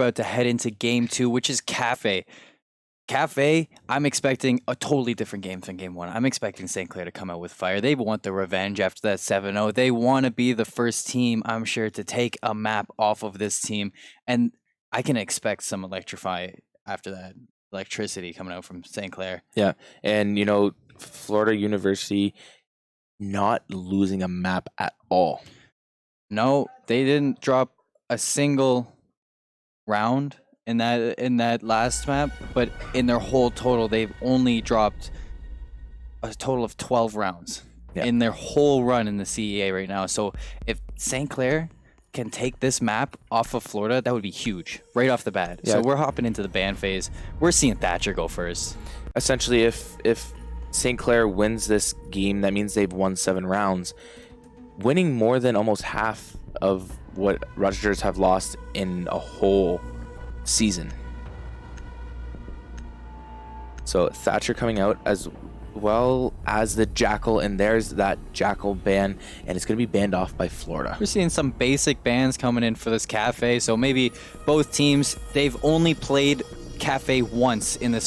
About to head into game 2, which is Cafe. Cafe, I'm expecting a totally different game than game 1. I'm expecting St. Clair to come out with fire. They want the revenge after that 7-0. They want to be the first team, I'm sure, to take a map off of this team. And I can expect some electrify after that. Electricity coming out from St. Clair. Yeah, and Florida University not losing a map at all. No, they didn't drop a single round in that last map, but in their whole total, they've only dropped a total of 12 rounds in their whole run in the CEA right now. So if St. Clair can take this map off of Florida, that would be huge right off the bat. Yeah. So we're hopping into the ban phase. We're seeing Thatcher go first. Essentially, if St. Clair wins this game, that means they've won 7 rounds, winning more than almost half of what Rogers have lost in a whole season. So Thatcher coming out as well as the Jackal, and there's that Jackal ban, and it's going to be banned off by Florida. We're seeing some basic bans coming in for this Cafe, so maybe both teams, they've only played Cafe once in their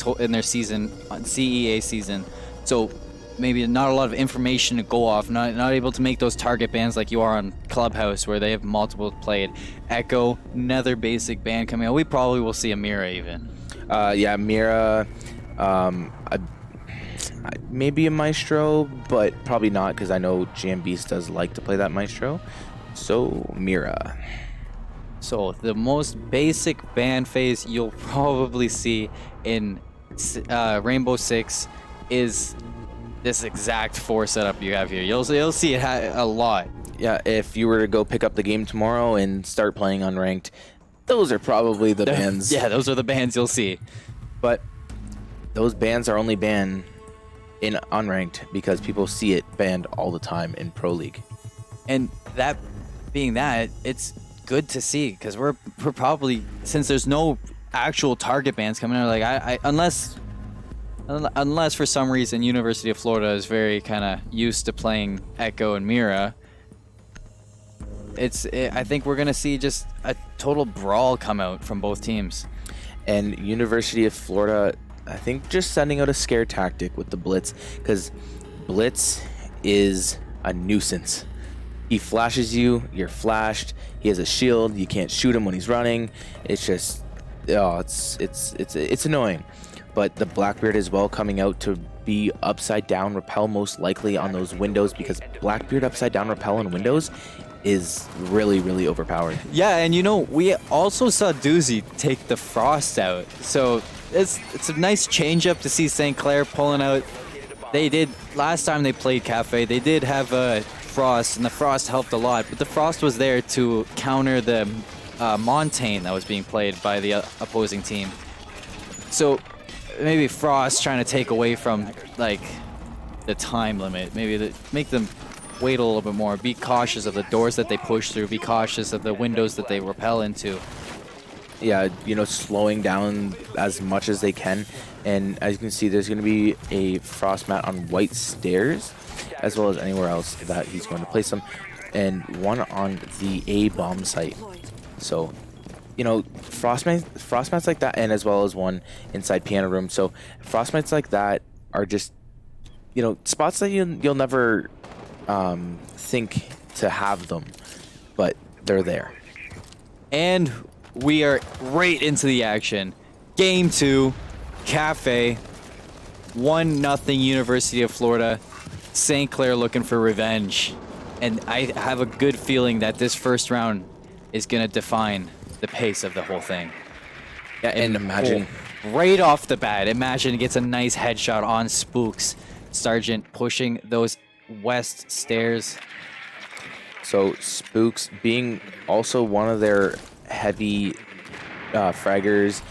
season, CEA season, so maybe not a lot of information to go off, not able to make those target bans like you are on Clubhouse where they have multiple played. Echo, another basic ban coming out. We probably will see a Mira even. Yeah, Mira, maybe a Maestro, but probably not because I know GMBeast does like to play that Maestro. So Mira. So the most basic ban phase you'll probably see in Rainbow Six is this exact 4 setup you have here. You'll see it a lot. Yeah, if you were to go pick up the game tomorrow and start playing unranked, those are probably the bans. Yeah, those are the bans you'll see. But those bans are only banned in unranked because people see it banned all the time in Pro League. And that being that, it's good to see because we're probably, since there's no actual target bans coming out, like unless for some reason University of Florida is very kind of used to playing Echo and Mira, I think we're gonna see just a total brawl come out from both teams. And University of Florida, I think, just sending out a scare tactic with the Blitz, because Blitz is a nuisance. He flashes you, you're flashed. He has a shield, you can't shoot him when he's running. It's just, it's annoying. But the Blackbeard as well coming out to be upside down repel most likely on those windows, because Blackbeard upside down repel on windows is really, really overpowered. Yeah, and we also saw Doozy take the Frost out. So it's a nice change up to see St. Clair pulling out. They did, last time they played Cafe, they did have a Frost, and the Frost helped a lot, but the Frost was there to counter the Montaigne that was being played by the opposing team. So maybe Frost trying to take away from like the time limit, maybe make them wait a little bit more, be cautious of the doors that they push through, be cautious of the windows that they repel into. Yeah, slowing down as much as they can. And as you can see, there's going to be a Frost mat on white stairs, as well as anywhere else that he's going to place them, and one on the A bomb site. So frost mats like that, and as well as one inside piano room. So frost mats like that are just spots that you'll never think to have them, but they're there. And we are right into the action. Game 2, Cafe, 1-0 University of Florida. St. Clair looking for revenge. And I have a good feeling that this first round is going to define the pace of the whole thing. Yeah, and imagine right off the bat, imagine it gets a nice headshot on Spooks. Sargent pushing those west stairs. So Spooks being also one of their heavy fraggers,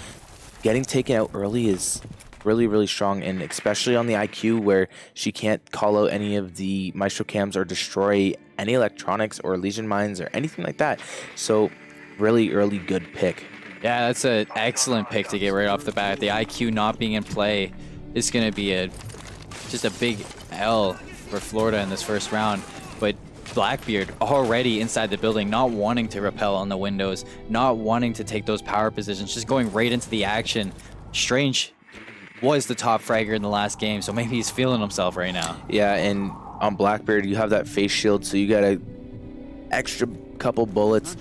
getting taken out early is really, really strong, and especially on the IQ where she can't call out any of the Maestro cams or destroy any electronics or Legion mines or anything like that. So really early good pick. Yeah, that's an excellent pick to get right off the bat. The IQ not being in play is going to be just a big L for Florida in this first round. But Blackbeard already inside the building, not wanting to repel on the windows, not wanting to take those power positions, just going right into the action. Strange was the top fragger in the last game, so maybe he's feeling himself right now. Yeah, and on Blackbeard, you have that face shield, so you got a extra couple bullets.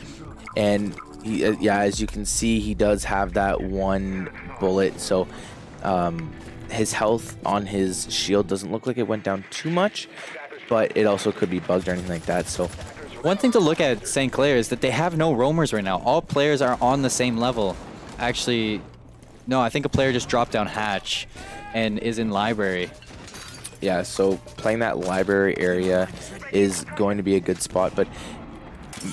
And he, yeah, as you can see, he does have that one bullet. So his health on his shield doesn't look like it went down too much, but it also could be bugged or anything like that. So one thing to look at St. Clair is that they have no roamers right now. All players are on the same level. Actually, no, I think a player just dropped down hatch and is in library. yeah, so playing that library area is going to be a good spot. But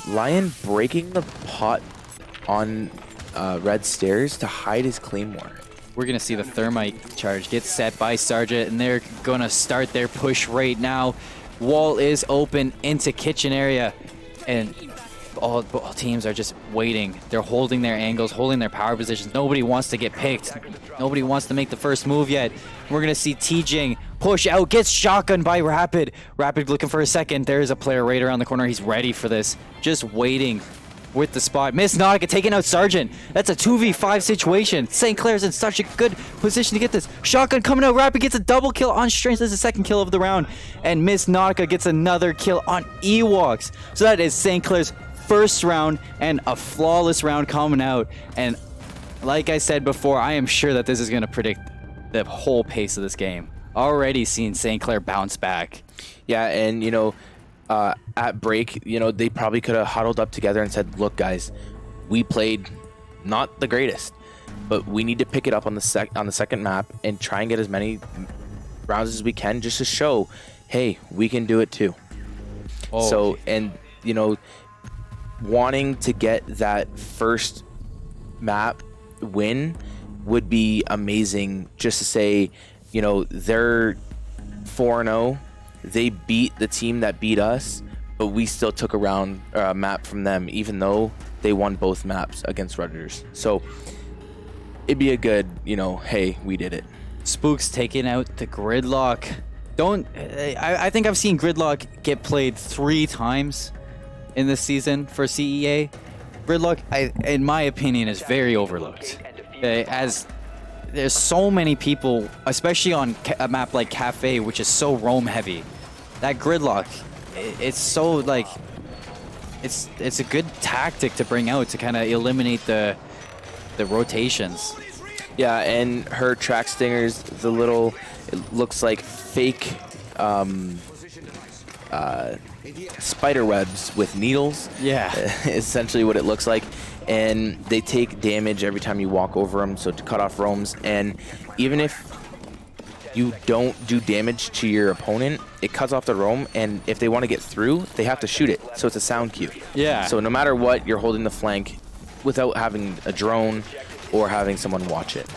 Lion breaking the pot on red stairs to hide his claymore. We're going to see the thermite charge get set by Sargent, and they're going to start their push right now. Wall is open into kitchen area, and all teams are just waiting. They're holding their angles, holding their power positions. Nobody wants to get picked. Nobody wants to make the first move yet. We're going to see T-Jing push out, gets shotgun by Rapid. Rapid looking for a second. There is a player right around the corner. He's ready for this. Just waiting with the spot. Miss Nautica taking out Sargent. That's a 2v5 situation. St. Clair's in such a good position to get this. Shotgun coming out. Rapid gets a double kill on Strange. That's the second kill of the round. And Miss Nautica gets another kill on Ewoks. So that is St. Clair's first round and a flawless round coming out. And like I said before, I am sure that this is going to predict the whole pace of this game. Already seen St. Clair bounce back. Yeah, and you know, at break, you know, they probably could have huddled up together and said, look guys, we played not the greatest, but we need to pick it up on the second map and try and get as many rounds as we can, just to show, hey, we can do it too. Oh. So, and you know, wanting to get that first map win would be amazing, just to say, you know, they're 4-0. They beat the team that beat us, but we still took a map from them, even though they won both maps against Rutgers. So it'd be a good, you know, hey, we did it. Spooks taking out the Gridlock. I think I've seen Gridlock get played 3 times in this season for CEA. Gridlock, in my opinion, is very overlooked. As there's so many people, especially on a map like Cafe, which is so roam heavy. That Gridlock, it's so like, it's a good tactic to bring out to kind of eliminate the rotations. Yeah, and her track stingers, the little, it looks like fake spider webs with needles. Yeah. Essentially what it looks like. And they take damage every time you walk over them, so to cut off roams. And even if you don't do damage to your opponent, it cuts off the roam, and if they want to get through, they have to shoot it, so it's a sound cue. Yeah. So no matter what, you're holding the flank without having a drone or having someone watch it.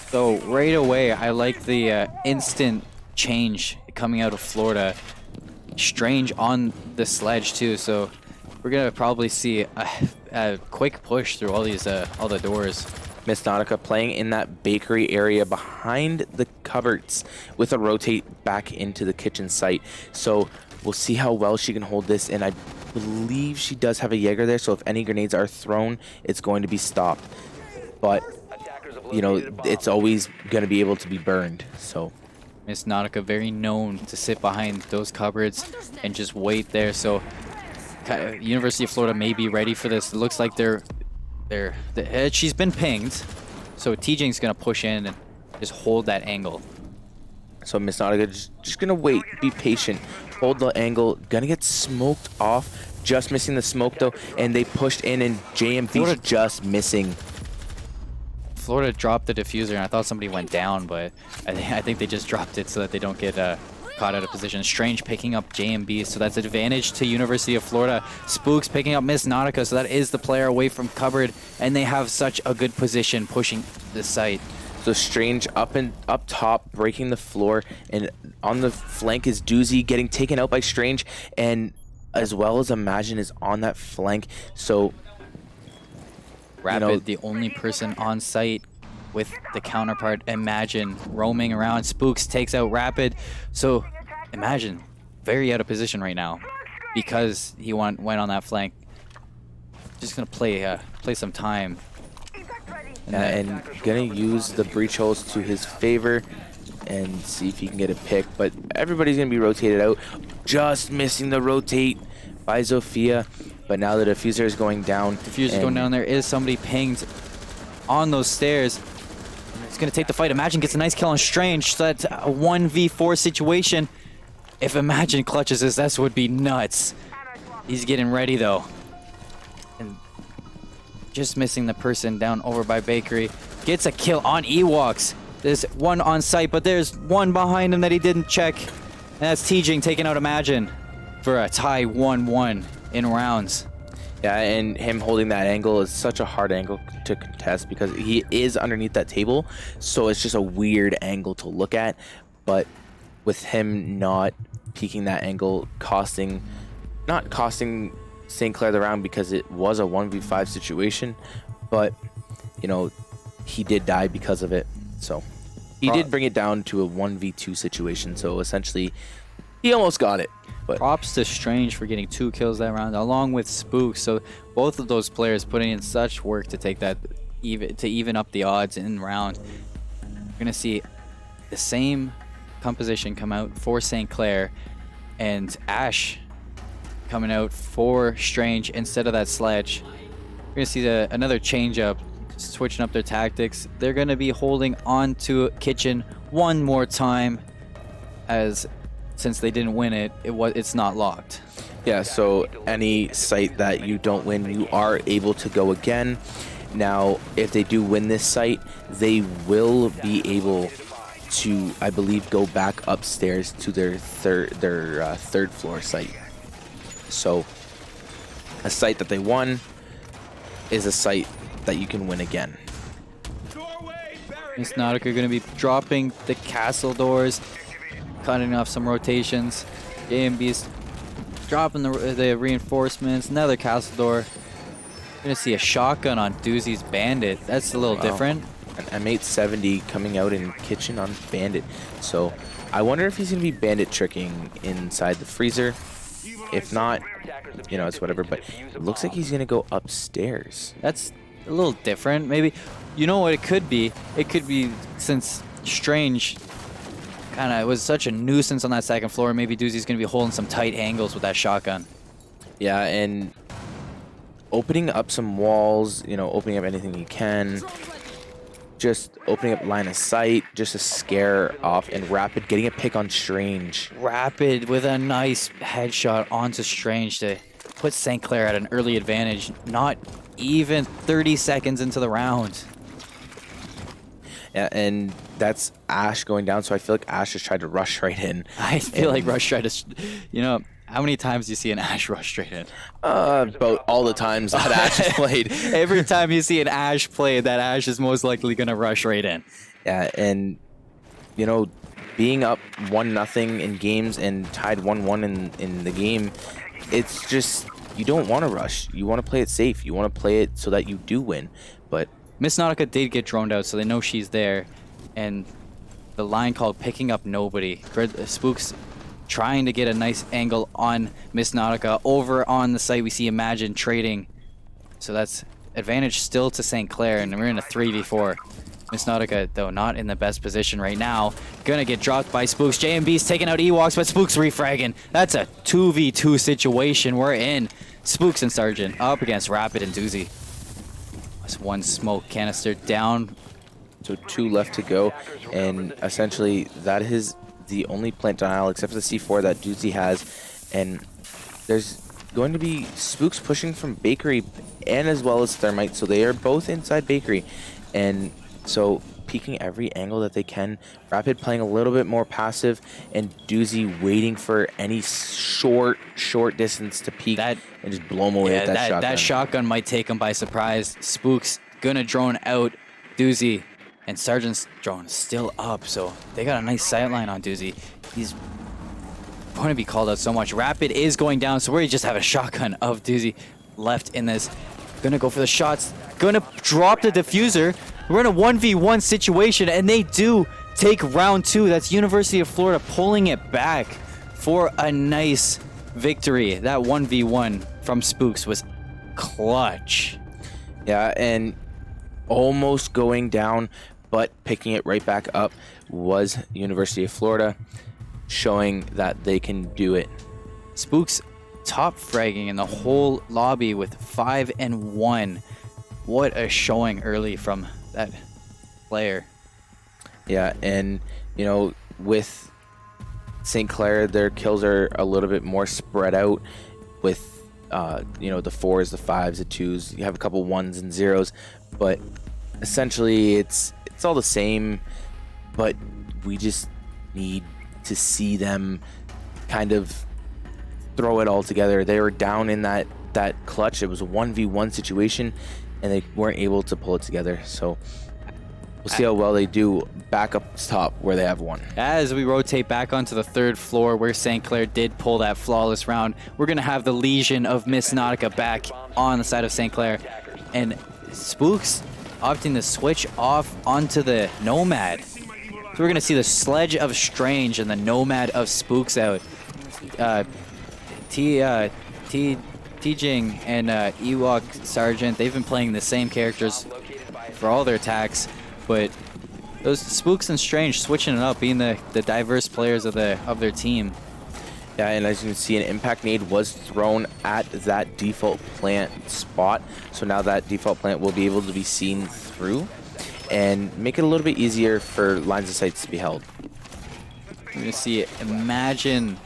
So right away, I like the instant change coming out of Florida. Strange on the sledge too, so we're gonna probably see a quick push through all these all the doors. Miss Nautica playing in that bakery area behind the cupboards with a rotate back into the kitchen site. So we'll see how well she can hold this, and I believe she does have a Jaeger there, so if any grenades are thrown, it's going to be stopped. But, you know, it's always going to be able to be burned, so... Miss Nautica very known to sit behind those cupboards and just wait there, so University of Florida may be ready for this. It looks like she's been pinged, so T-Jing's gonna push in and just hold that angle. So Miss Nautica just gonna wait, be patient, hold the angle, gonna get smoked off, just missing the smoke though, and they pushed in, and JMV's just missing. Florida dropped the diffuser, and I thought somebody went down, but I think they just dropped it so that they don't get caught out of position. Strange picking up JMB, so that's advantage to University of Florida. Spooks picking up Miss Nautica, so that is the player away from cupboard, and they have such a good position pushing the site. So Strange up top, breaking the floor, and on the flank is Doozy getting taken out by Strange, and as well as Imagine is on that flank. So Rapid, you know, the only person on site with the counterpart Imagine roaming around. Spooks takes out Rapid, so Imagine very out of position right now. because he went on that flank. Just gonna play some time. And gonna use the breach holes to his favor and see if he can get a pick. But everybody's gonna be rotated out. Just missing the rotate by Zofia. But now the diffuser is going down. Diffuser's going down. There is somebody pinged on those stairs. It's gonna take the fight. Imagine gets a nice kill on Strange. So that's a 1v4 situation. If Imagine clutches this would be nuts. He's getting ready though. And just missing the person down over by Bakery. Gets a kill on Ewoks. There's one on site, but there's one behind him that he didn't check. And that's Teejing taking out Imagine for a tie 1-1 in rounds. Yeah, and him holding that angle is such a hard angle to contest because he is underneath that table. So it's just a weird angle to look at. But with him not peeking that angle, not costing St. Clair the round because it was a 1v5 situation, but you know, he did die because of it. So he did bring it down to a 1v2 situation. So essentially he almost got it. But props to Strange for getting 2 kills that round along with Spook. So both of those players putting in such work to take that even up the odds in round. We're gonna see the same composition come out for St. Clair and Ash coming out for Strange instead of that Sledge. We're gonna see another change up, switching up their tactics. They're gonna be holding on to Kitchen one more time, as since they didn't win it's not locked. yeah, so any site that you don't win, you are able to go again. Now, if they do win this site, they will be able to, I believe, go back upstairs to their third floor site. So a site that they won is a site that you can win again. Miss Nautica going to be dropping the castle doors, cutting off some rotations. AMB's dropping the reinforcements. Another castle door. Going to see a shotgun on Doozy's Bandit. That's a little different. An M870 coming out in Kitchen on Bandit. So I wonder if he's going to be Bandit tricking inside the freezer. If not, you know, it's whatever. But it looks like he's going to go upstairs. That's a little different. Maybe, you know what it could be? It could be since Strange kind of was such a nuisance on that second floor, maybe Doozy's going to be holding some tight angles with that shotgun. Yeah, and opening up some walls, you know, opening up anything you can. Just opening up line of sight, just to scare off, and Rapid getting a pick on Strange. Rapid with a nice headshot onto Strange to put St. Clair at an early advantage, not even 30 seconds into the round. Yeah, and that's Ash going down, so I feel like Ash just tried to rush right in. I feel like Rush tried to, you know, how many times do you see an Ash rush straight in? About all the times that Ash has played. Every time you see an Ash play, that Ash is most likely going to rush right in. Yeah, and, you know, being up 1-0 in games and tied 1-1 in the game, it's just, you don't want to rush. You want to play it safe. You want to play it so that you do win. But Miss Nautica did get droned out, so they know she's there. And the line called picking up nobody. Spooks trying to get a nice angle on Miss Nautica. Over on the site, we see Imagine trading. So that's advantage still to St. Clair, and we're in a 3v4. Miss Nautica, though, not in the best position right now. Gonna get dropped by Spooks. JMB's taking out Ewoks, but Spooks refragging. That's a 2v2 situation we're in. Spooks and Sergeant up against Rapid and Doozy. That's one smoke canister down. So 2 left to go, and essentially that is the only plant denial except for the C4 that Doozy has. And there's going to be Spooks pushing from Bakery and as well as Thermite, so they are both inside Bakery. And so peeking every angle that they can. Rapid playing a little bit more passive, and Doozy waiting for any short distance to peek and just blow him away with that shotgun. That shotgun might take him by surprise. Spooks gonna drone out Doozy, and Sergeant's drone is still up, so they got a nice sight line on Doozy. He's going to be called out so much. Rapid is going down, so we just have a shotgun of Doozy left in this. Gonna go for the shots. Gonna drop the diffuser. We're in a 1v1 situation, and they do take round 2. That's University of Florida pulling it back for a nice victory, that 1v1 from Spooks was clutch. Yeah, and almost going down, but picking it right back up was University of Florida, showing that they can do it. Spooks top fragging in the whole lobby with 5 and 1. What a showing early from that player. Yeah, and you know, with St. Clair, their kills are a little bit more spread out with you know, the 4s, the 5s, the 2s. You have a couple 1s and 0s, but essentially it's all the same, but we just need to see them kind of throw it all together. They were down in that clutch. It was a 1v1 situation and they weren't able to pull it together. So we'll see how well they do back up top where they have won. As we rotate back onto the 3rd floor where St. Clair did pull that flawless round, we're going to have the Legion of Miss Nautica back on the side of St. Clair. And Spooks opting to switch off onto the Nomad. So we're going to see the Sledge of Strange and the Nomad of Spooks out. T-Jing and Ewok Sergeant, they've been playing the same characters for all their attacks, but those Spooks and Strange switching it up, being the diverse players of their team. Yeah, and as you can see, an impact nade was thrown at that default plant spot. So now that default plant will be able to be seen through and make it a little bit easier for lines of sight to be held. We're going to see Imagine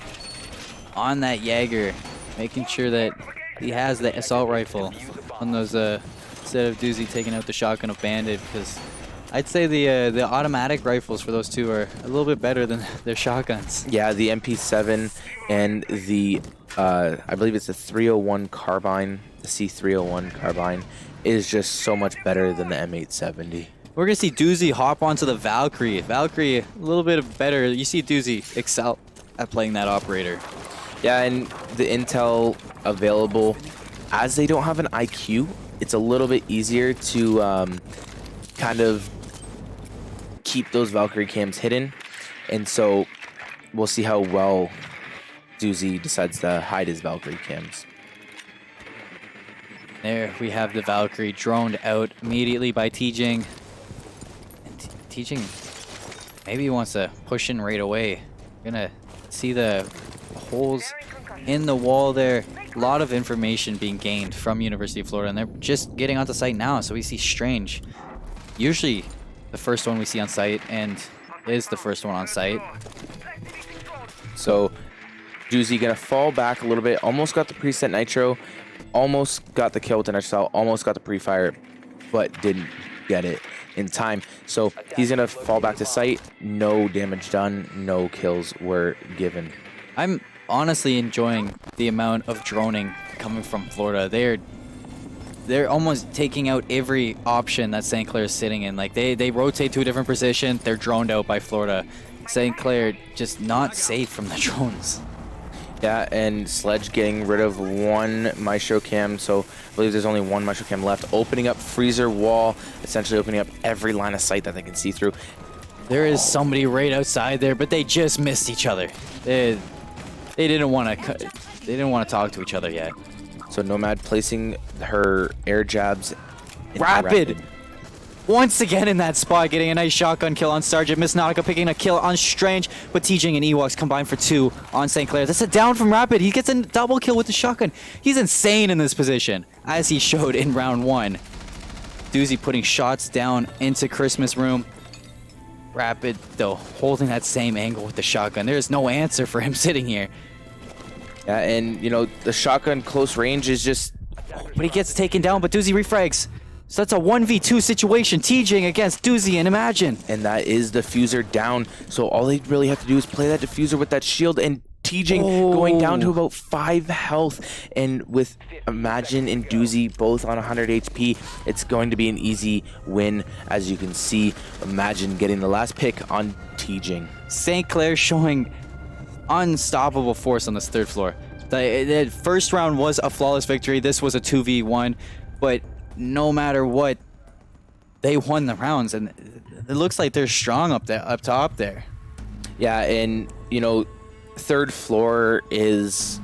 on that Jaeger, making sure that he has the assault rifle on those, instead of Doozy taking out the shotgun of Bandit, because I'd say the automatic rifles for those two are a little bit better than their shotguns. Yeah, the MP7 and the, I believe it's the 301 carbine, the C301 carbine, is just so much better than the M870. We're going to see Doozy hop onto the Valkyrie. Valkyrie, a little bit better. You see Doozy excel at playing that operator. Yeah, and the intel available, as they don't have an IQ, it's a little bit easier to kind of keep those Valkyrie cams hidden. And so we'll see how well Doozy decides to hide his Valkyrie cams. There we have the Valkyrie droned out immediately by T-Jing. And T-Jing, maybe he wants to push in right away. Gonna see the holes in the wall there. A lot of information being gained from University of Florida, and they're just getting onto site now. So we see Strange, usually the first one we see on site, and is the first one on site. So Doozy gonna fall back a little bit. Almost got the preset nitro, almost got the kill with the nitro cell, almost got the pre-fire, but didn't get it in time. So he's gonna fall back to site. No damage done, no kills were given. I'm honestly enjoying the amount of droning coming from Florida. They're almost taking out every option that St. Clair is sitting in. Like they rotate to a different position, they're droned out by Florida. St. Clair just not safe from the drones. Yeah, and Sledge getting rid of one Maestro cam, so I believe there's only one Maestro cam left. Opening up Freezer wall, essentially opening up every line of sight that they can see through. There is somebody right outside there, but they just missed each other. They didn't want to talk to each other yet. So Nomad placing her air jabs. Rapid! Once again in that spot, getting a nice shotgun kill on Sergeant. Miss Nautica picking a kill on Strange, but T-Jing and Ewoks combine for 2 on St. Clair. That's a down from Rapid. He gets a double kill with the shotgun. He's insane in this position, as he showed in round 1. Doozy putting shots down into Christmas Room. Rapid, though, holding that same angle with the shotgun. There's no answer for him sitting here. Yeah, and, you know, the shotgun close range is just... But he gets taken down, but Doozy refrags. So that's a 1v2 situation. T-Jing against Doozy and Imagine. And that is diffuser down. So all they really have to do is play that diffuser with that shield, and T-Jing going down to about 5 health. And with Imagine and Doozy both on 100 HP, it's going to be an easy win. As you can see, Imagine getting the last pick on T-Jing. St. Clair showing unstoppable force on this 3rd floor. The first round was a flawless victory. This was a 2v1, but no matter what, they won the rounds, and it looks like they're strong up top there. Yeah, and you know, 3rd floor is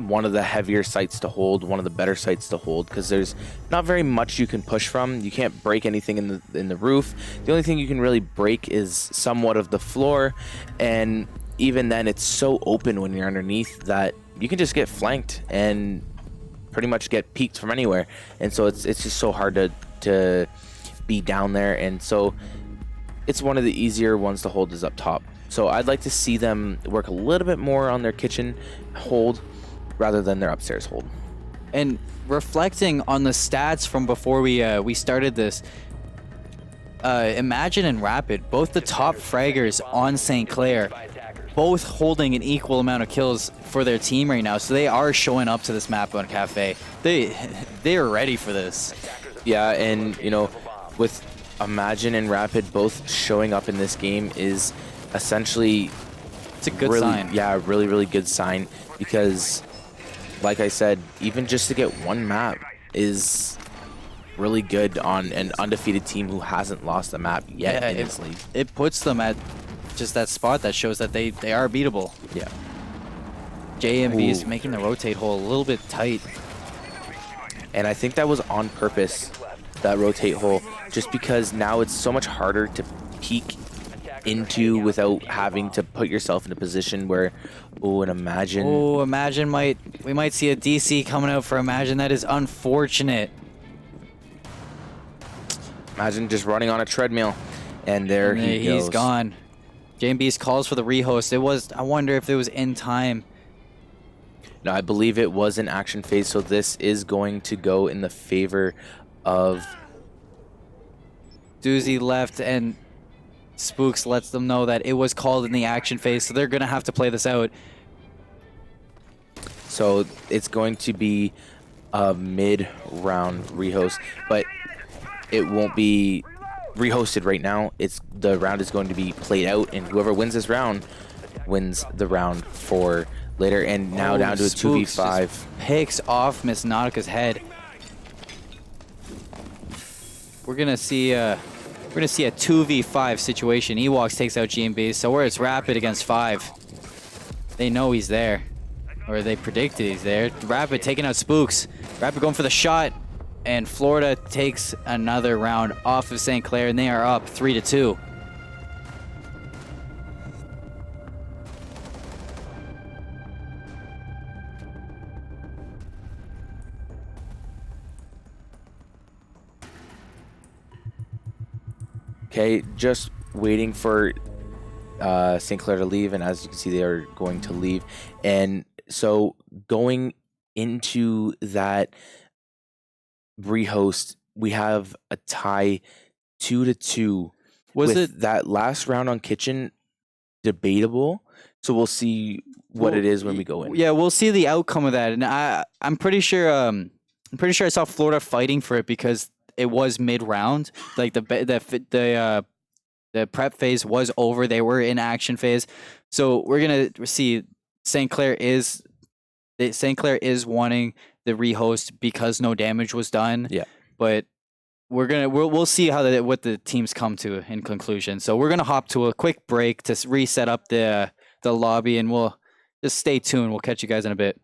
one of the heavier sites to hold, one of the better sites to hold, because there's not very much you can push from. You can't break anything in the roof. The only thing you can really break is somewhat of the floor, and even then it's so open when you're underneath that you can just get flanked and pretty much get peeked from anywhere. And so it's just so hard to be down there, and so it's one of the easier ones to hold is up top. So I'd like to see them work a little bit more on their kitchen hold rather than their upstairs hold. And reflecting on the stats from before we started this, Imagine and Rapid, both the top fraggers on St. Clair, both holding an equal amount of kills for their team right now. So they are showing up to this map on Cafe. They're ready for this. Yeah, and you know, with Imagine and Rapid both showing up in this game is essentially, it's a good really, sign. Yeah, really good sign, because like I said, even just to get one map is really good on an undefeated team who hasn't lost a map yet in this league. It puts them at just that spot that shows that they are beatable. Yeah. JMB is making the rotate hole a little bit tight. And I think that was on purpose, that rotate hole, just because now it's so much harder to peek into without having to put yourself in a position where, and Imagine. Oh, Imagine we might see a DC coming out for Imagine. That is unfortunate. Imagine just running on a treadmill, and there he goes. He's gone. JMB's calls for the rehost. I wonder if it was in time. No, I believe it was an action phase, so this is going to go in the favor of Doozy left, and Spooks lets them know that it was called in the action phase, so they're going to have to play this out. So it's going to be a mid-round rehost, but it won't be rehosted right now. The round is going to be played out, and whoever wins this round wins the round for later. And now down to a Spooks 2v5. just picks off Miss Nautica's head. We're gonna see a 2v5 situation. Ewoks takes out GMB, so where it's Rapid against 5. They know he's there, or they predicted he's there. Rapid taking out Spooks. Rapid going for the shot, and Florida takes another round off of St. Clair, and they are up 3-2. Okay, just waiting for St. Clair to leave, and as you can see, they are going to leave. And so going into that rehost, we have a tie 2-2. Was with it that last round on kitchen debatable? So we'll see what it is when we go in. Yeah, we'll see the outcome of that, and I'm pretty sure I saw Florida fighting for it because it was mid-round. Like the prep phase was over. They were in action phase, so we're gonna see St. Clair is wanting the rehost because no damage was done. Yeah, but we'll see what the teams come to in conclusion. So we're gonna hop to a quick break to reset up the lobby, and we'll just stay tuned. We'll catch you guys in a bit.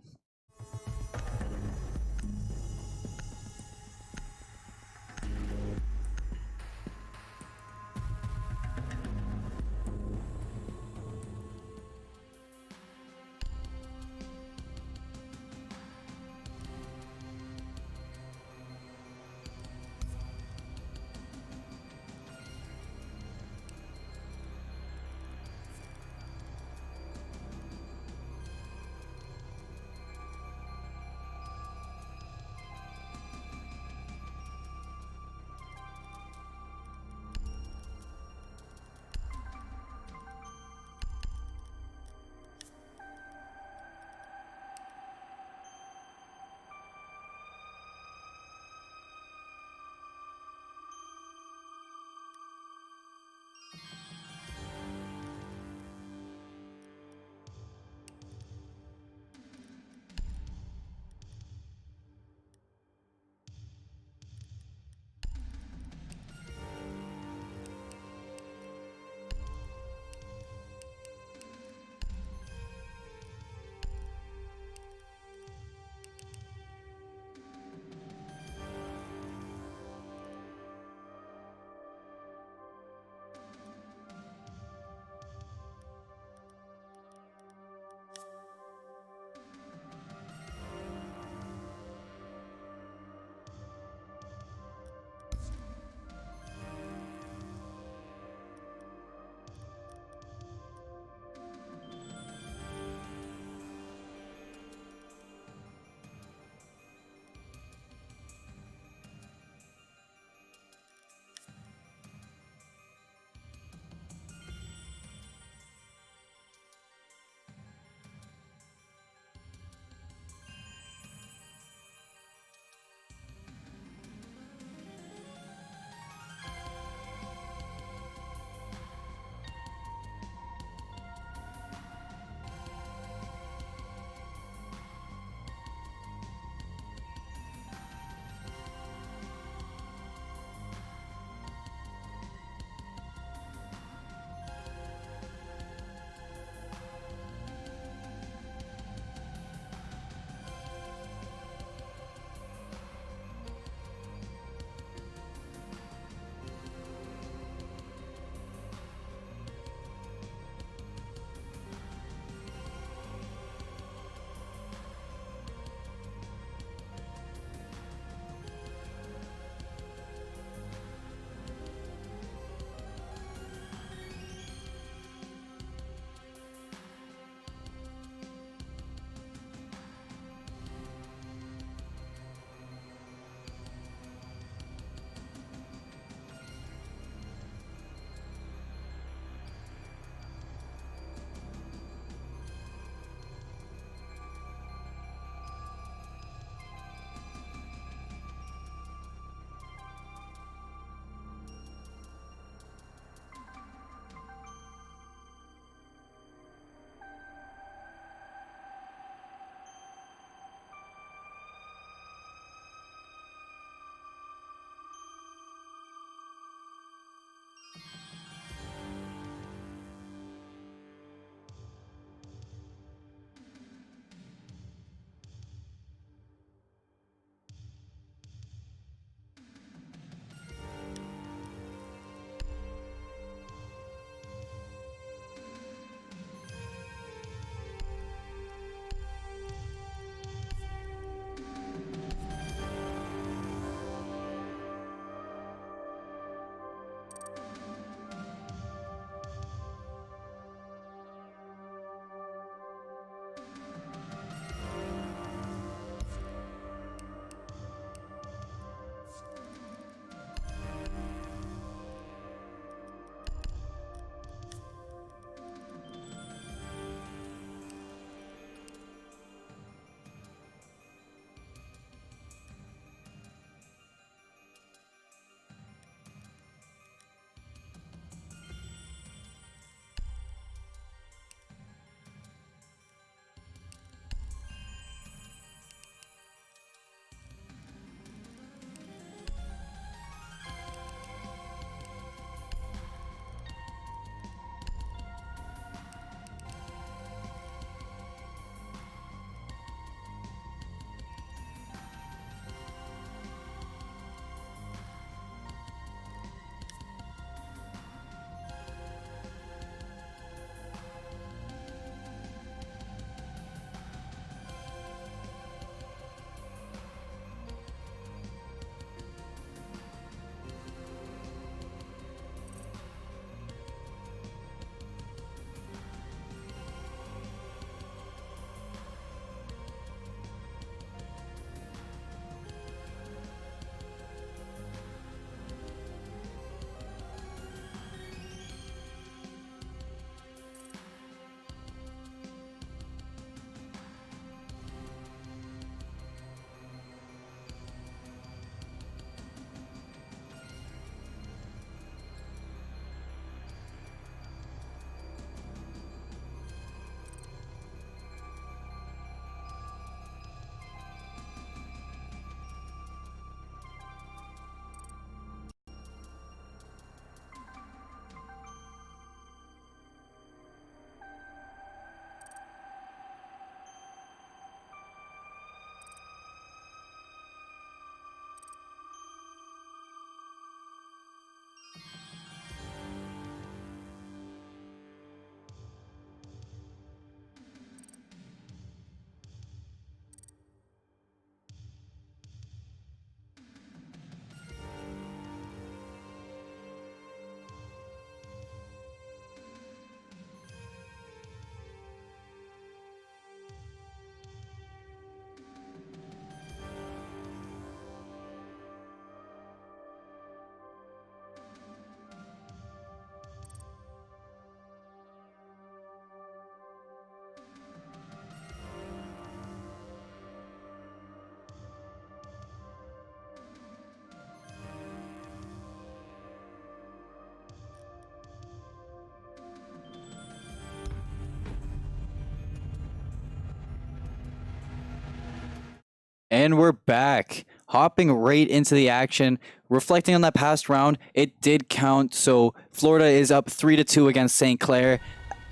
And we're back, hopping right into the action. Reflecting on that past round, it did count. So Florida is up 3-2 against St. Clair.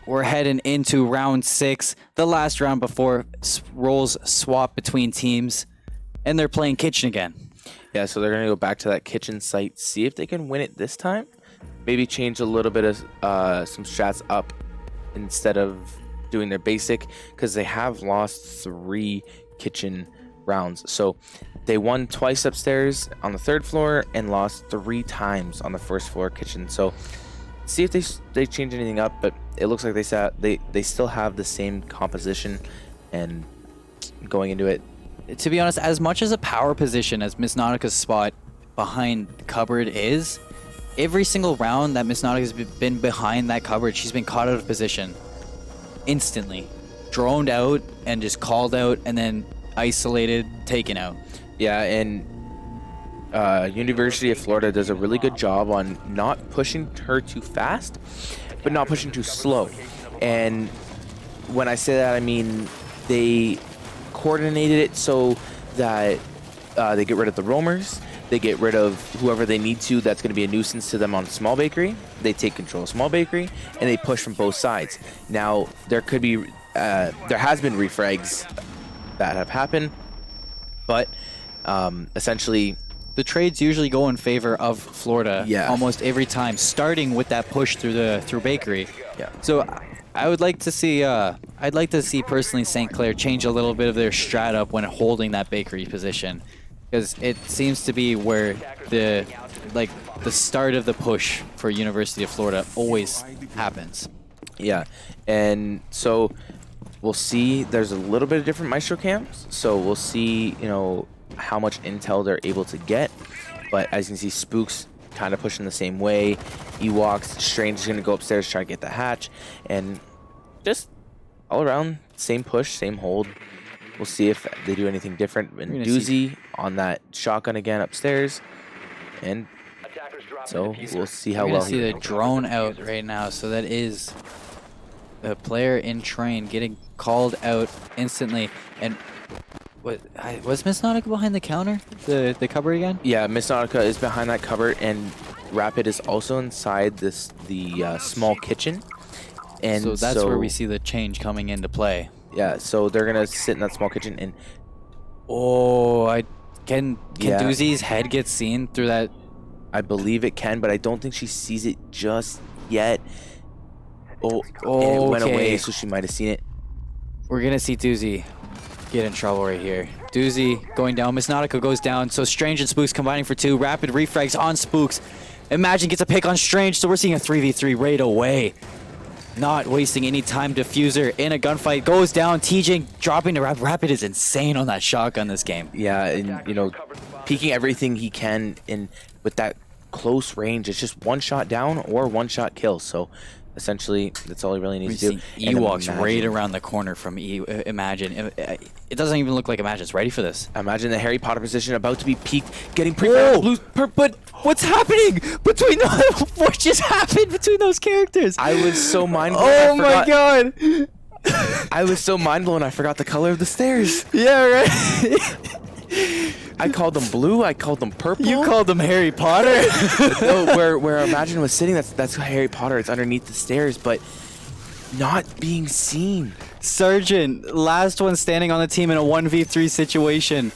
We're heading into round 6, the last round before roles swap between teams. And they're playing Kitchen again. Yeah, so they're going to go back to that Kitchen site, see if they can win it this time. Maybe change a little bit of some strats up instead of doing their basic, because they have lost 3 Kitchen rounds. So they won twice upstairs on the 3rd floor and lost 3 times on the 1st floor Kitchen. So see if they change anything up, but it looks like they still have the same composition and going into it. To be honest, as much as a power position as Miss Nautica's spot behind the cupboard is, every single round that Miss Nautica has been behind that cupboard, she's been caught out of position instantly, droned out and just called out, and then isolated, taken out. Yeah, and University of Florida does a really good job on not pushing her too fast, but not pushing too slow. And when I say that, I mean they coordinated it so that they get rid of the roamers, they get rid of whoever they need to that's going to be a nuisance to them on small bakery. They take control of small bakery, and they push from both sides. Now, there could be, there has been refrags that have happened, but essentially the trades usually go in favor of Florida almost every time, starting with that push through bakery. Yeah. So I would like to see, I'd like to see personally St. Clair change a little bit of their strat up when holding that bakery position, because it seems to be where the start of the push for University of Florida always happens. Yeah, and so we'll see. There's a little bit of different Maestro cams, so we'll see, you know, how much intel they're able to get. But as you can see, Spook's kind of pushing the same way. Ewoks, Strange is going to go upstairs, try to get the hatch, and just all around, same push, same hold. We'll see if they do anything different. And Doozy on that shotgun again upstairs, and so we'll see how well he. See the drone out right now, so that is a player in train getting called out instantly. And was Miss Nautica behind the counter, the cupboard again? Yeah, Miss Nautica is behind that cupboard, and Rapid is also inside the small kitchen. And so that's where we see the change coming into play. Yeah, so they're gonna sit in that small kitchen and can Doozy's head get seen through that? I believe it can, but I don't think she sees it just yet. It went away, so she might have seen it. We're gonna see Doozy get in trouble right here. Doozy going down. Miss Nautica goes down. So Strange and Spooks combining for 2. Rapid refrags on Spooks. Imagine gets a pick on Strange, so we're seeing a 3v3 right away. Not wasting any time. Diffuser in a gunfight goes down. TJ dropping to Rapid. Rapid is insane on that shotgun this game. Yeah, and you know, peeking everything he can in with that close range. It's just one shot down or one shot kill. So essentially, that's all he really needs to do. Ewoks right around the corner from Imagine. It doesn't even look like Imagine's ready for this. Imagine the Harry Potter position about to be peaked, getting blue. But what's happening between what just happened between those characters? I was so mind blown. Oh my god! I was so mind blown. I forgot the color of the stairs. Yeah, right. I called them blue. I called them purple. You called them Harry Potter. No, where Imagine was sitting, that's Harry Potter. It's underneath the stairs, but not being seen. Sargent, last one standing on the team in a 1v3 situation.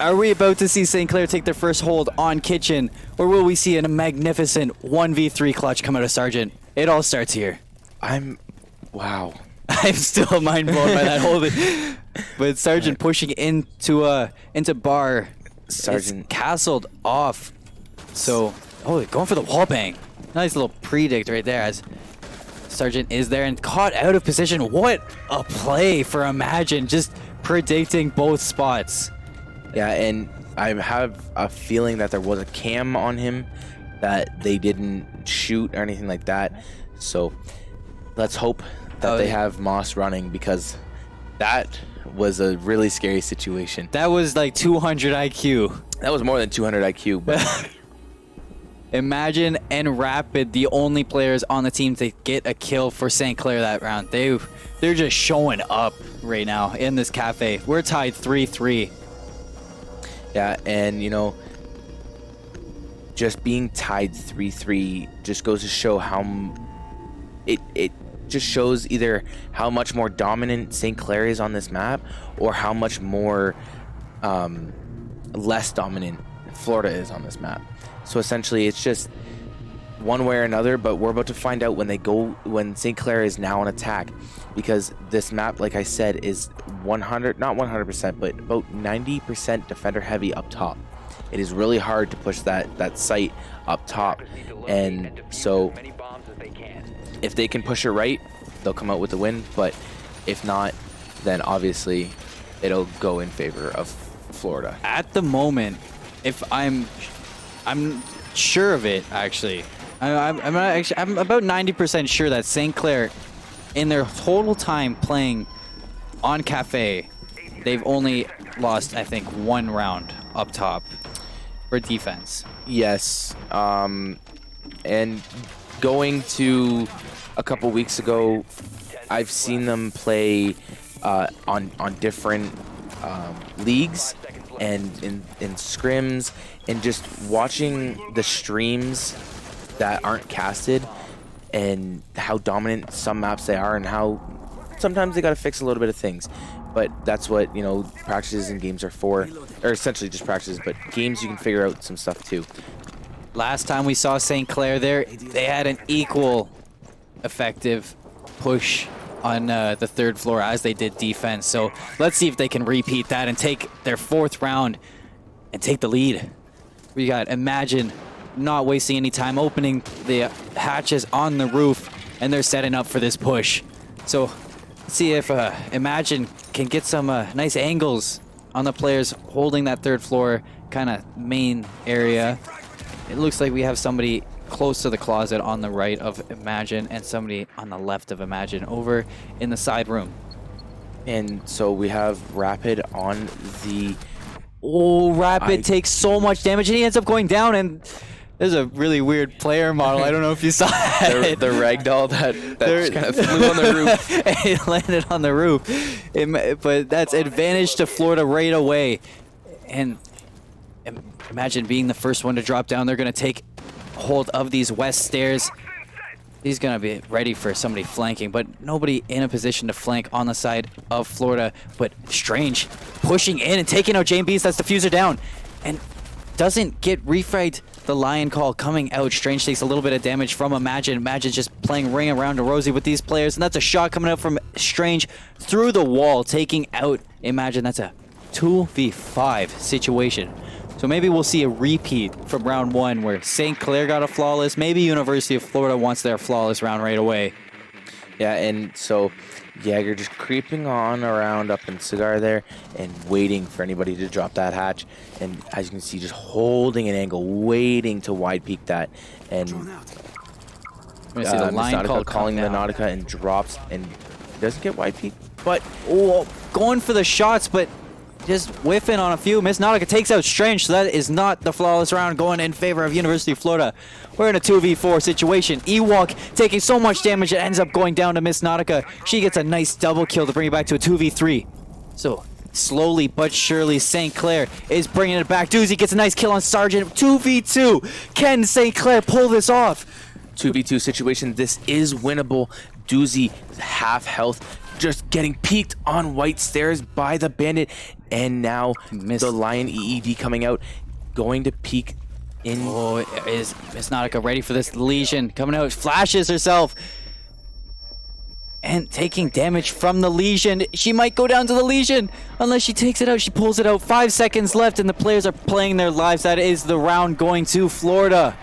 Are we about to see St. Clair take their first hold on Kitchen, or will we see a magnificent 1v3 clutch come out of Sargent? It all starts here. Wow. I'm still mind blown by that hold. But Sargent pushing into bar. Sargent castled off. So, going for the wall bang. Nice little predict right there as Sargent is there and caught out of position. What a play for Imagine, just predicting both spots. Yeah, and I have a feeling that there was a cam on him that they didn't shoot or anything like that. So let's hope that they have Moss running, because that was a really scary situation. That was like 200 IQ. That was more than 200 IQ. But Imagine and Rapid, the only players on the team to get a kill for St. Clair that round. They're just showing up right now in this cafe. We're tied 3-3. Yeah, and you know, just being tied 3-3 just goes to show how it just shows either how much more dominant St. Clair is on this map, or how much more less dominant Florida is on this map. So essentially, it's just one way or another. But we're about to find out when St. Clair is now on attack, because this map, like I said, is not 100%, but about 90% defender heavy up top. It is really hard to push that site up top, and so if they can push it right, they'll come out with the win. But if not, then obviously it'll go in favor of Florida. At the moment, if I'm sure of it, actually. I'm about 90% sure that St. Clair, in their total time playing on Cafe, they've only lost, I think, 1 round up top for defense. Yes, and going to a couple weeks ago, I've seen them play on different leagues and in scrims, and just watching the streams that aren't casted and how dominant some maps they are, and how sometimes they got to fix a little bit of things. But that's what, you know, practices and games are for, or essentially just practices, but games you can figure out some stuff too. Last time we saw St. Clair there, they had an equal effective push on the 3rd floor as they did defense. So let's see if they can repeat that and take their 4th round and take the lead. We got Imagine not wasting any time, opening the hatches on the roof, and they're setting up for this push. So let's see if Imagine can get some nice angles on the players holding that 3rd floor kind of main area. It looks like we have somebody close to the closet on the right of Imagine, and somebody on the left of Imagine over in the side room. And so we have Rapid on the... Oh, Rapid takes so much damage, and he ends up going down, and there's a really weird player model. I don't know if you saw that. the ragdoll that just kind of flew on the roof. It landed on the roof. But that's advantage to Florida right away. And Imagine being the first one to drop down. They're going to take hold of these west stairs. He's going to be ready for somebody flanking, but nobody in a position to flank on the side of Florida. But Strange pushing in and taking out Jane Beast. That's Diffuser down. And doesn't get refragged. The Lion Call coming out. Strange takes a little bit of damage from Imagine. Imagine's just playing ring around to Rosie with these players. And that's a shot coming out from Strange through the wall, taking out Imagine. That's a 2v5 situation. So maybe we'll see a repeat from round 1 where St. Clair got a flawless. Maybe University of Florida wants their flawless round right away. Yeah, and so Jaeger just creeping on around up in Cigar there and waiting for anybody to drop that hatch. And as you can see, just holding an angle, waiting to wide peek that. And see the Lion Call calling the Nautica and drops and doesn't get wide peek. But going for the shots, but just whiffing on a few. Miss Nautica takes out Strange, so that is not the flawless round going in favor of University of Florida. We're in a 2v4 situation. Ewok taking so much damage it ends up going down to Miss Nautica. She gets a nice double kill to bring it back to a 2v3. So slowly but surely St. Clair is bringing it back. Doozy gets a nice kill on Sargent. 2v2. Can St. Clair pull this off? 2v2 situation. This is winnable. Doozy half health, just getting peeked on white stairs by the bandit, and now the Lion EED coming out, going to peek in. Oh, is Miss Nautica ready for this? Legion coming out, flashes herself and taking damage from the Legion. She might go down to the Legion unless she takes it out. She pulls it out. 5 seconds left and the players are playing their lives. That is the round going to Florida.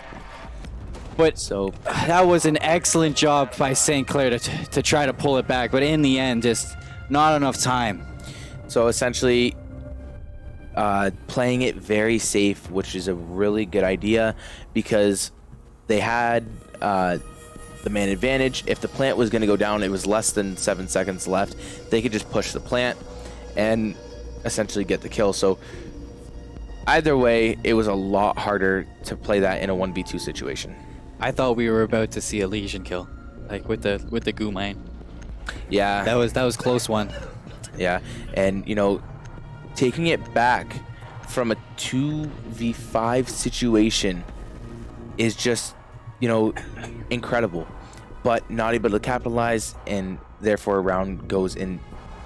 But so that was an excellent job by St. Clair to try to pull it back. But in the end, just not enough time. So essentially, playing it very safe, which is a really good idea, because they had the man advantage. If the plant was going to go down, it was less than 7 seconds left. They could just push the plant and essentially get the kill. So either way, it was a lot harder to play that in a 1v2 situation. I thought we were about to see a Legion kill, like with the Goo Mine. Yeah, that was close one. Yeah, and you know, taking it back from a 2v5 situation is just, you know, incredible, but not able to capitalize, and therefore a round goes in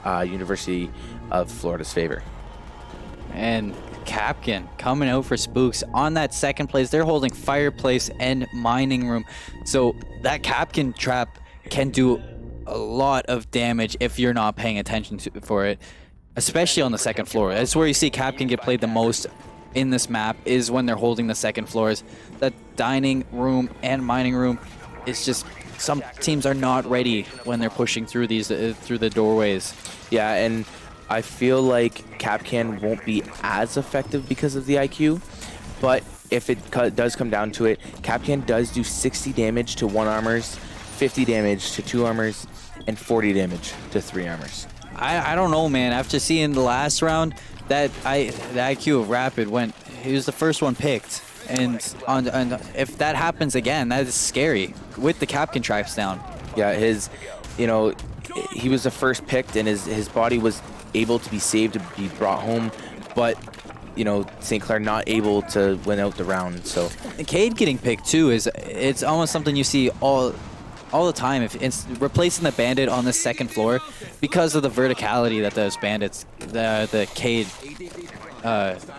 University of Florida's favor. And Capkin coming out for Spooks on that second place. They're holding Fireplace and Mining Room. So that Capkin trap can do a lot of damage if you're not paying attention for it, especially on the second floor. That's where you see Capkin get played the most in this map, is when they're holding the second floors. That Dining Room and Mining Room is just, some teams are not ready when they're pushing through these through the doorways. Yeah, and I feel like Capcan won't be as effective because of the IQ, but if it does come down to it, Capcan does do 60 damage to 1 armors, 50 damage to 2 armors, and 40 damage to 3 armors. I don't know, man. After seeing the last round, the IQ of Rapid he was the first one picked. And if that happens again, that is scary with the Capcan traps down. Yeah, he was the first picked, and his body was able to be saved, to be brought home, but St. Clair not able to win out the round. So Cade getting picked too it's almost something you see all the time. If it's replacing the bandit on the second floor because of the verticality that those bandits, the Cade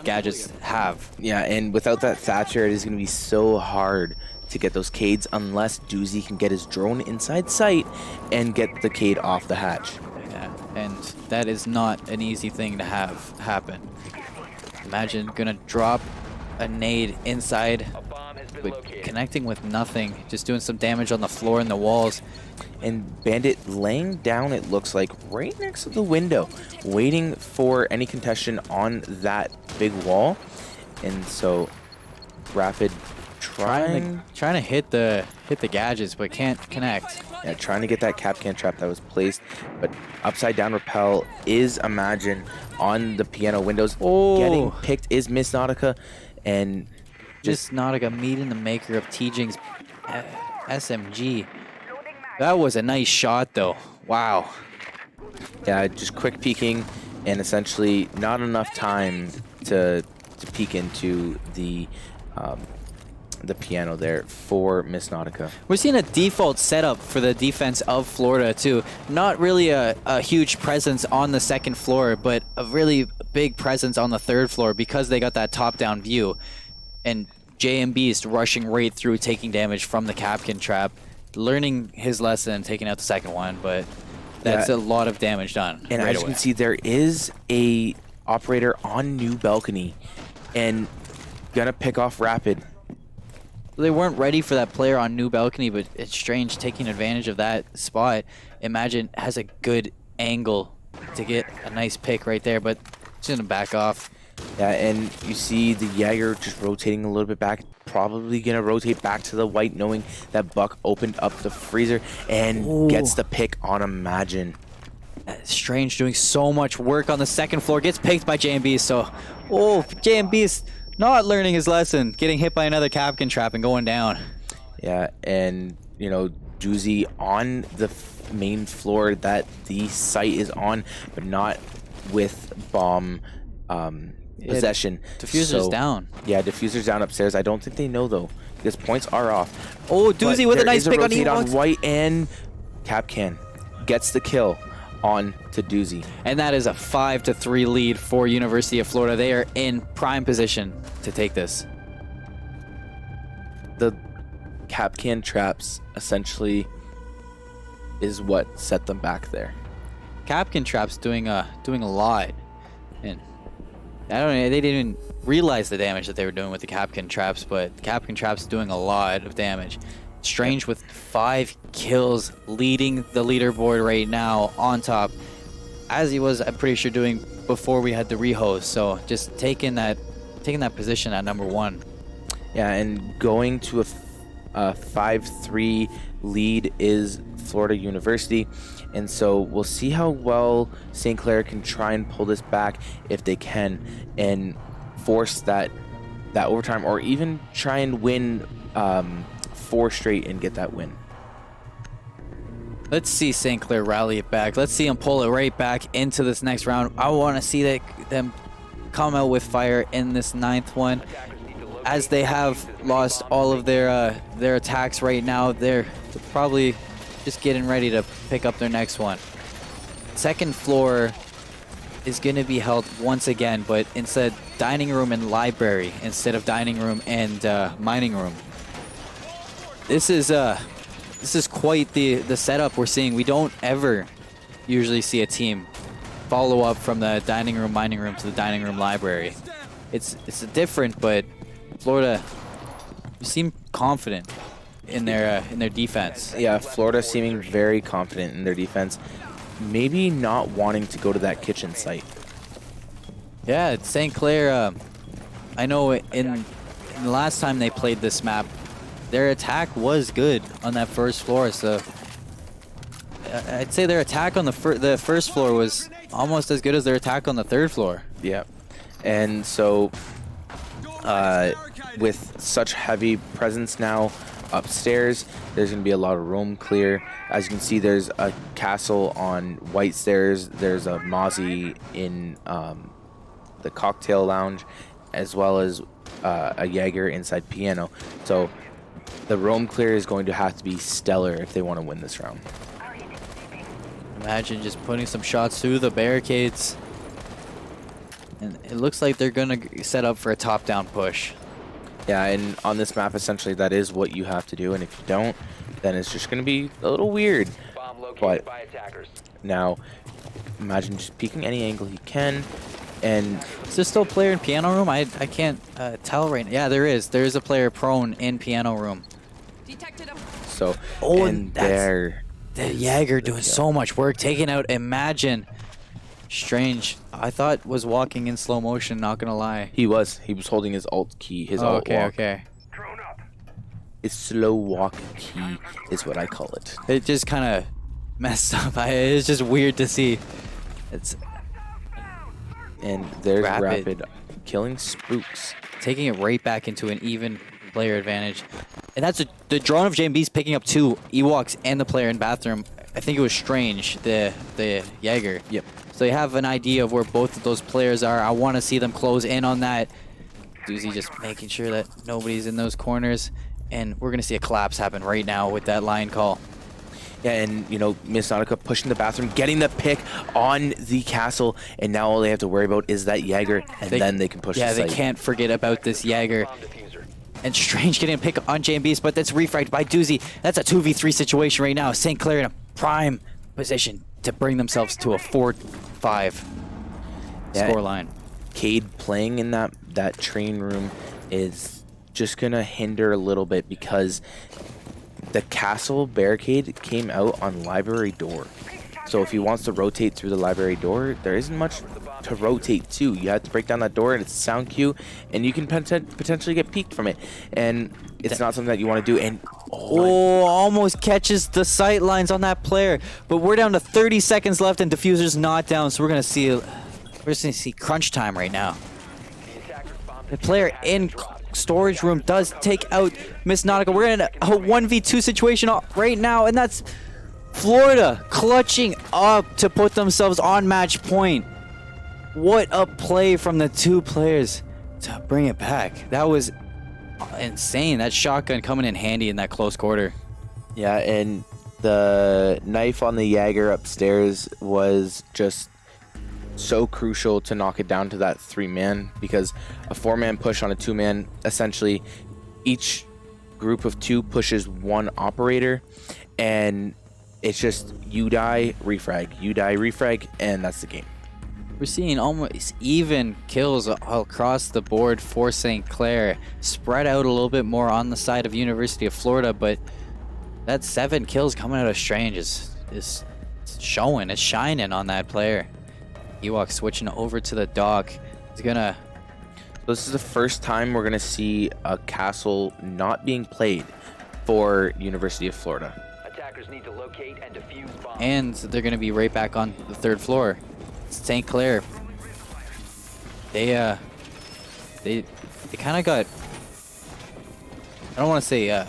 gadgets have. Yeah, and without that Thatcher, it is going to be so hard to get those Cades unless Doozy can get his drone inside sight and get the Cade off the hatch. Yeah, and that is not an easy thing to have happen. Imagine gonna drop a nade inside, but connecting with nothing, just doing some damage on the floor and the walls. And Bandit laying down, it looks like, right next to the window, waiting for any contestation on that big wall. And so Rapid trying to hit the gadgets, but can't connect. Yeah, trying to get that Capcan trap that was placed, but upside down repel is Imagine on the piano windows. Oh. Getting picked is Miss Nautica, and just Nautica meeting the maker of T-Jing's SMG. That was a nice shot, though. Wow. Yeah, just quick peeking, and essentially not enough time to peek into the piano there for Miss Nautica. We're seeing a default setup for the defense of Florida too. Not really a huge presence on the second floor, but a really big presence on the third floor because they got that top-down view. And JM Beast rushing right through, taking damage from the Capcan trap, learning his lesson, taking out the second one, but that's a lot of damage done. And right as you can see, there is a operator on new balcony and gonna pick off Rapid. They weren't ready for that player on new balcony, but it's strange taking advantage of that spot. Imagine has a good angle to get a nice pick right there, but it's gonna back off. Yeah, and you see the Jaeger just rotating a little bit back, probably gonna rotate back to the white, knowing that Buck opened up the freezer and gets the pick on Imagine. Strange doing so much work on the second floor, gets picked by JMB, so JMB's not learning his lesson, getting hit by another Capcan trap and going down. Yeah, and Doozy on the main floor that the site is on, but not with bomb possession. Diffuser's down. Yeah, Diffuser's down upstairs. I don't think they know though, because points are off. Oh, Doozy with a nice pick on on white, and Capcan gets the kill on to Doozy. And that is a 5-3 lead for University of Florida. They are in prime position to take this. The Capcan traps essentially is what set them back there. Capcan traps doing a lot, and I don't know, they didn't even realize the damage that they were doing with the Capcan traps, but the Capcan traps doing a lot of damage. Strange with 5 kills, leading the leaderboard right now on top, as he was, I'm pretty sure, doing before we had the rehost. So just taking that position at number 1. Yeah, and going to a 5-3 lead is Florida University, and so we'll see how well St. Clair can try and pull this back if they can, and force that overtime, or even try and win 4 straight and get that win. Let's see St. Clair rally it back. Let's see them pull it right back into this next round. I want to see them come out with fire in this 9th one. As they have lost all of their attacks right now, they're probably just getting ready to pick up their next one. 2nd floor is going to be held once again, but instead dining room and library instead of dining room and mining room. This is quite the setup we're seeing. We don't ever usually see a team follow up from the dining room mining room to the dining room library. It's different, but Florida seem confident in their defense. Yeah, Florida seeming very confident in their defense. Maybe not wanting to go to that kitchen site. Yeah, St. Clair, I know in the last time they played this map, their attack was good on that 1st floor, so I'd say their attack on the 1st floor was almost as good as their attack on the 3rd floor. Yeah, and so with such heavy presence now upstairs, there's going to be a lot of roam clear. As you can see, there's a castle on white stairs. There's a Mozzie in the cocktail lounge, as well as a Jaeger inside piano. So the roam clear is going to have to be stellar if they want to win this round. Imagine just putting some shots through the barricades. And it looks like they're going to set up for a top-down push. Yeah, and on this map, essentially, that is what you have to do. And if you don't, then it's just going to be a little weird. But now, imagine just peeking any angle you can. And is there still a player in piano room? I can't tell right now. Yeah, there is. There is a player prone in piano room. So, oh, and there. The Jaeger doing so much work, taking out Imagine. Strange. I thought was walking in slow motion, not gonna lie. He was holding his alt key, his alt walk. Okay. His slow walk key is what I call it. It just kind of messed up. It's just weird to see. And there's Rapid killing spooks. Taking it right back into an even player advantage. And that's the drone of JMB's picking up 2 Ewoks and the player in bathroom. I think it was Strange, the Jaeger. Yep. So you have an idea of where both of those players are. I want to see them close in on that. Doozy just making sure that nobody's in those corners. And we're going to see a collapse happen right now with that line call. Yeah, and, you know, Miss Nautica pushing the bathroom, getting the pick on the castle, and now all they have to worry about is that Jaeger, and then they can push the site. Yeah, they can't forget about this Jaeger. And Strange getting a pick on JMB's, but that's refragged by Doozy. That's a 2v3 situation right now. St. Clair in a prime position to bring themselves to a 4-5 scoreline. Cade playing in that train room is just going to hinder a little bit because the castle barricade came out on library door. So if he wants to rotate through the library door, there isn't much to rotate to. You have to break down that door, and it's a sound cue, and you can potentially get peeked from it. And it's not something that you want to do. And almost catches the sight lines on that player. But we're down to 30 seconds left, and Diffuser's not down. So we're gonna see crunch time right now. The player in storage room does take out Miss Nautica. We're in a 1v2 situation right now, and that's Florida clutching up to put themselves on match point. What a play from the 2 players to bring it back. That was insane. That shotgun coming in handy in that close quarter. Yeah, and the knife on the Jaeger upstairs was just so crucial to knock it down to that 3-man, because a 4-man push on a 2-man, essentially each group of 2 pushes 1 operator, and it's just you die, refrag, and that's the game. We're seeing almost even kills across the board for St. Clair, spread out a little bit more on the side of University of Florida, but that 7 kills coming out of Strange is showing, it's shining on that player. Ewok switching over to the dock. He's gonna... This is the first time we're gonna see a castle not being played for University of Florida. Attackers need to locate and defuse bombs. And they're gonna be right back on the 3rd floor. St. Clair. They kind of got, I don't want to say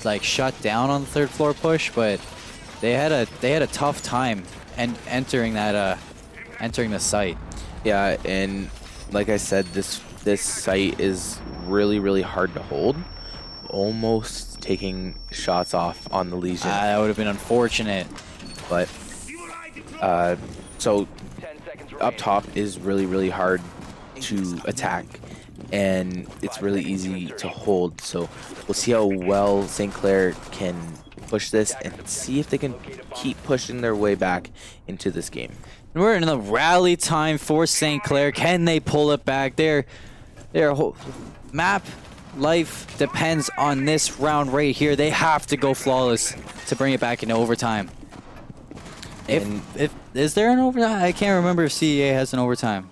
like shut down on the 3rd floor push, but they had a tough time and entering the site. Yeah, and like I said, this site is really hard to hold. Almost taking shots off on the Legion, That would have been unfortunate. but so 10 seconds up remaining. top is really hard to attack, and it's really easy to hold. So we'll see how well St. Clair can push this and see if they can keep pushing their way back into this game. We're in the rally time for St. Clair. Can they pull it back? Their whole map life depends on this round right here. They have to go flawless to bring it back into overtime. If is there an overtime? I can't remember if CEA has an overtime.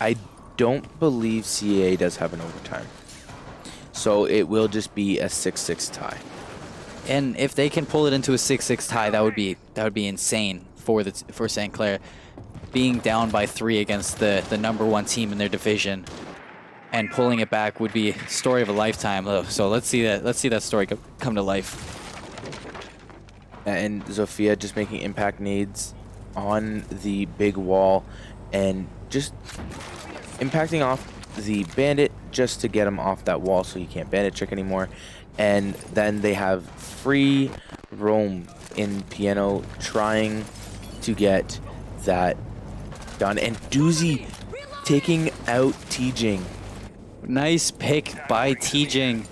I don't believe CEA does have an overtime, so it will just be a 6-6 tie. And if they can pull it into a 6-6 tie, that would be insane for St. Clair, being down by 3 against the #1 team in their division, and pulling it back would be a story of a lifetime. So let's see that story come to life. And Zofia just making impact nades on the big wall and just impacting off the bandit just to get him off that wall so he can't bandit trick anymore. And then they have free roam in piano trying to get that done. And Doozy taking out T-Jing. Nice pick by T-Jing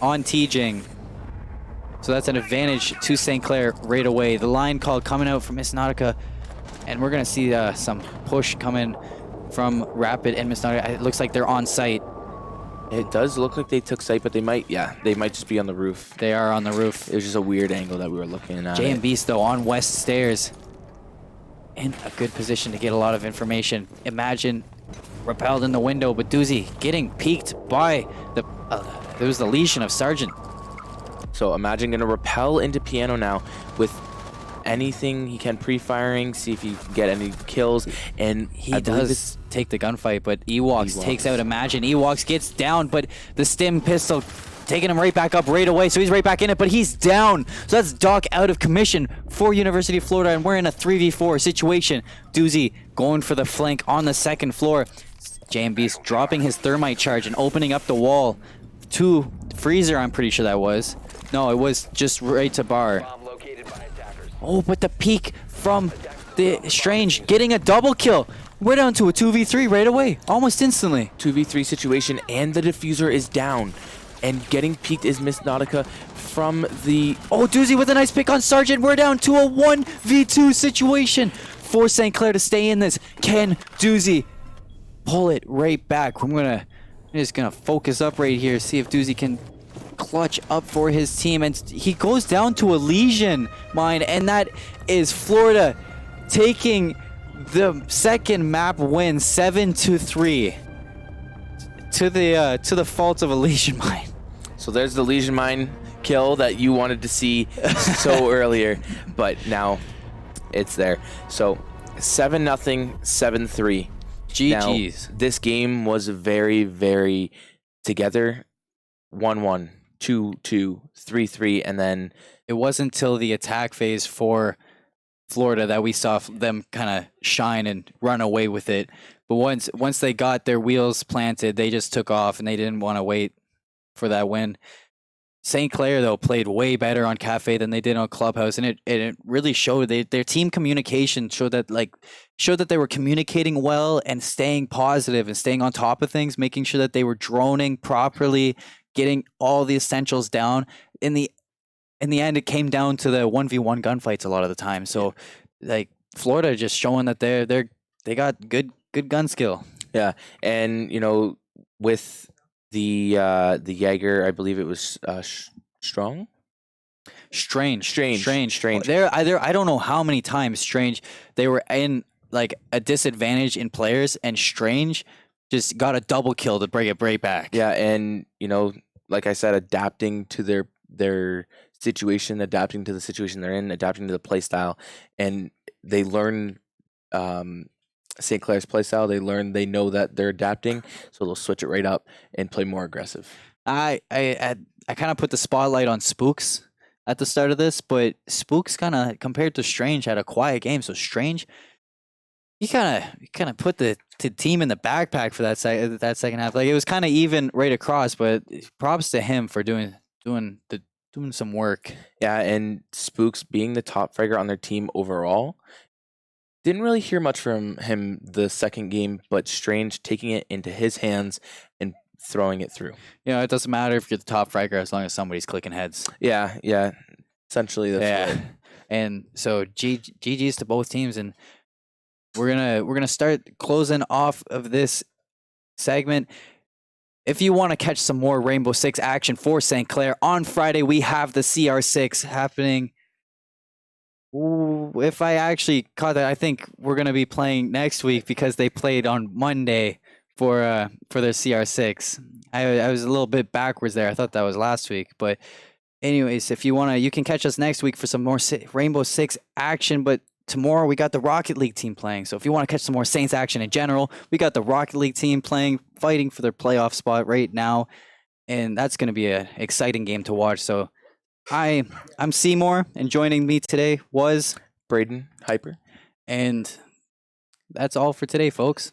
on T-Jing. So that's an advantage to St. Clair right away. The line call coming out from Miss Nautica, and we're gonna see some push coming from Rapid and Miss Nautica. It looks like they're on site. It does look like they took sight, but they might just be on the roof. They are on the roof. It was just a weird angle that we were looking at. J and Beast though on west stairs, in a good position to get a lot of information. Imagine repelled in the window, but Doozy getting peeked by there was the Legion of Sergeant. So Imagine gonna repel into piano now with anything he can, pre-firing, see if he can get any kills, and He does take the gunfight, but Ewoks takes out Imagine. Ewoks gets down, but the stim pistol taking him right back up right away, so he's right back in it, but he's down. So that's Doc out of commission for University of Florida, and we're in a 3v4 situation. Doozy going for the flank on the second floor. JMB's dropping his thermite charge and opening up the wall to Freezer, I'm pretty sure that was. No, it was just right to bar. Bomb located by attackers. Oh, but the peek from the Strange getting a double kill. We're down to a 2v3 right away, almost instantly. 2v3 situation, and the diffuser is down. And getting peeked is Miss Nautica from the... Oh, Doozy with a nice pick on Sergeant. We're down to a 1v2 situation for St. Clair to stay in this. Can Doozy pull it right back? I'm just gonna focus up right here, see if Doozy can clutch up for his team, and he goes down to a Legion mine, and that is Florida taking the second map win 7-3 to the fault of a Legion mine. So there's the Legion Mine kill that you wanted to see so earlier, but now it's there. So 7-0, 7-3. GG's. Now, this game was very together. 1-1, 2-2, 3-3, and then It wasn't until the attack phase for Florida that we saw them kind of shine and run away with it. But once they got their wheels planted, they just took off and they didn't want to wait for that win. St. Clair though played way better on Cafe than they did on Clubhouse, and it really showed. Their team communication showed that they were communicating well and staying positive and staying on top of things, making sure that they were droning properly, getting all the essentials down. In the end, it came down to the 1v1 gunfights a lot of the time. So, like Florida just showing that they got good gun skill. yeah, and with the Jaeger, I believe it was Strong. Strange. I don't know how many times Strange they were in like a disadvantage in players, and Strange just got a double kill to bring it right back. Yeah, and like I said, adapting to their situation, adapting to the situation they're in, adapting to the play style, and they learn St. Clair's play style. They know that they're adapting, so they'll switch it right up and play more aggressive. I kind of put the spotlight on Spooks at the start of this, but Spooks kind of, compared to Strange, had a quiet game. So Strange he kind of put the team in the backpack for that second half. Like it was kind of even right across, but props to him for doing some work. Yeah, and Spooks being the top fragger on their team overall. Didn't really hear much from him the second game, but Strange taking it into his hands and throwing it through. You know, it doesn't matter if you're the top fragger as long as somebody's clicking heads. Yeah, yeah. Essentially, that's Yeah. And so GG's to both teams, and we're gonna start closing off of this segment. If you want to catch some more Rainbow Six action for St. Clair, on Friday we have the CR6 happening. Ooh, if I actually caught that, I think we're gonna be playing next week because they played on Monday for their CR6. I was a little bit backwards there. I thought that was last week, but anyways, if you wanna, you can catch us next week for some more Rainbow Six action. But tomorrow we got the Rocket League team playing. So if you want to catch some more Saints action in general, we got the Rocket League team playing, fighting for their playoff spot right now, and that's gonna be an exciting game to watch. So I'm Seymour, and joining me today was Braden Hyper. and that's all for today, folks.